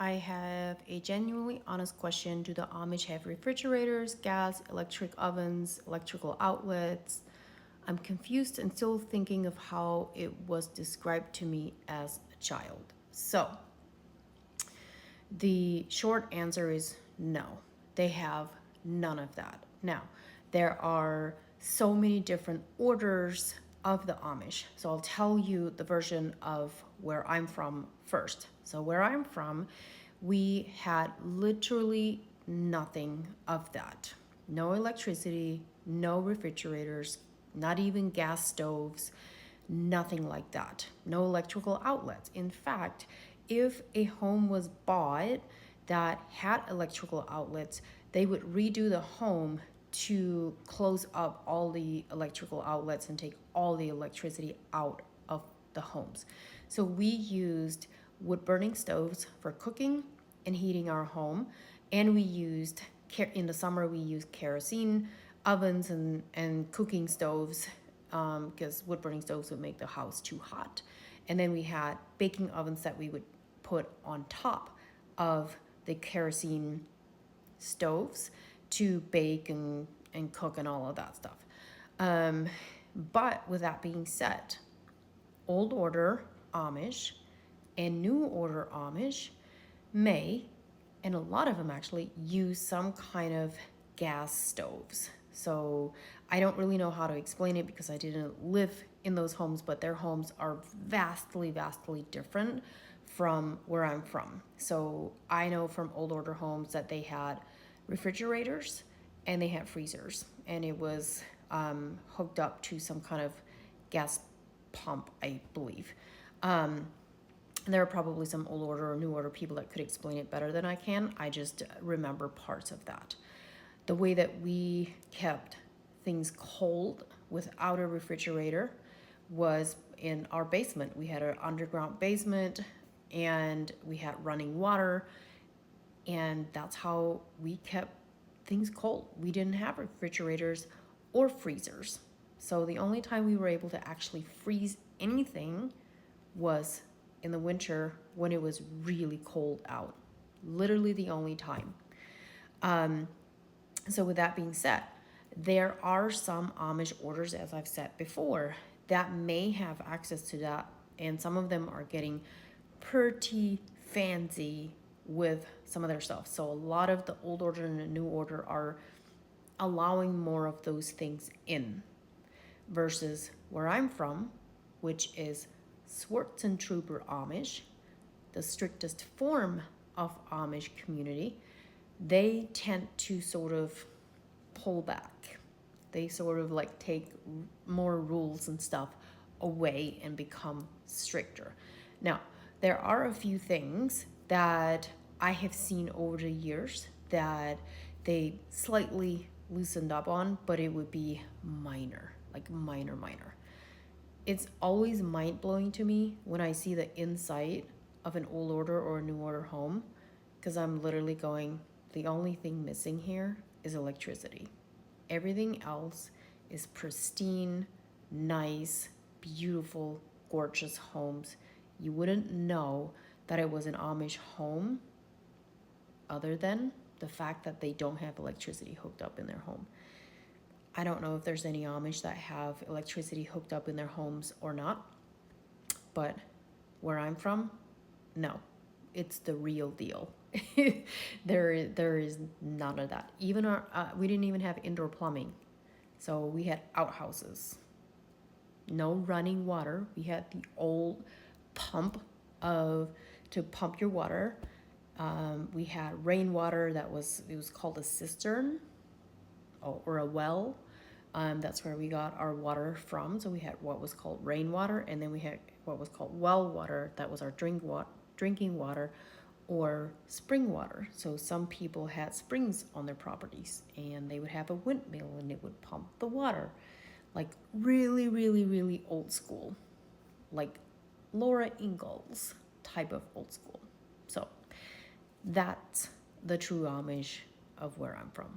I have a genuinely honest question. Do the Amish have refrigerators, gas, electric ovens, electrical outlets? I'm confused and still thinking of how it was described to me as a child. So, the short answer is no. They have none of that. Now, there are so many different orders of the Amish. So I'll tell you the version of where I'm from first. So where I'm from, we had literally nothing of that. No electricity, no refrigerators, not even gas stoves, nothing like that. No electrical outlets. In fact, if a home was bought that had electrical outlets, they would redo the home to close up all the electrical outlets and take all the electricity out of the homes. So we used wood burning stoves for cooking and heating our home, and we used, in the summer, we used kerosene ovens and cooking stoves because wood burning stoves would make the house too hot. And then we had baking ovens that we would put on top of the kerosene stoves to bake and cook and all of that stuff. But with that being said, old order Amish and new order Amish may, and a lot of them actually, use some kind of gas stoves. So I don't really know how to explain it because I didn't live in those homes, but their homes are vastly, vastly different from where I'm from. So I know from old order homes that they had refrigerators and they had freezers, and it was hooked up to some kind of gas pump, I believe. There are probably some old order or new order people that could explain it better than I can. I just remember parts of that. The way that we kept things cold without a refrigerator was in our basement. We had an underground basement and we had running water, and that's how we kept things cold. We didn't have refrigerators or freezers. So the only time we were able to actually freeze anything was in the winter when it was really cold out. Literally the only time. So with that being said, there are some Amish orders, as I've said before, that may have access to that, and some of them are getting pretty fancy with some of their stuff. So a lot of the old order and the new order are allowing more of those things in, versus where I'm from, which is Swartzentrooper Amish, the strictest form of Amish community. They tend to sort of pull back. They sort of like take more rules and stuff away and become stricter. Now, there are a few things that I have seen over the years that they slightly loosened up on, but it would be minor, like minor. It's always mind-blowing to me when I see the inside of an old order or a new order home, because I'm literally going, the only thing missing here is electricity. Everything else is pristine, nice, beautiful, gorgeous homes. You wouldn't know that it was an Amish home other than the fact that they don't have electricity hooked up in their home. I don't know if there's any Amish that have electricity hooked up in their homes or not, but where I'm from, no, it's the real deal. There is none of that. Even we didn't even have indoor plumbing, so we had outhouses. No running water. We had the old pump to pump your water. We had rainwater it was called a cistern or a well. That's where we got our water from. So we had what was called rainwater, and then we had what was called well water. That was our drinking water or spring water. So some people had springs on their properties, and they would have a windmill and it would pump the water. Like really, really, really old school. Like Laura Ingalls type of old school. So that's the true Amish of where I'm from.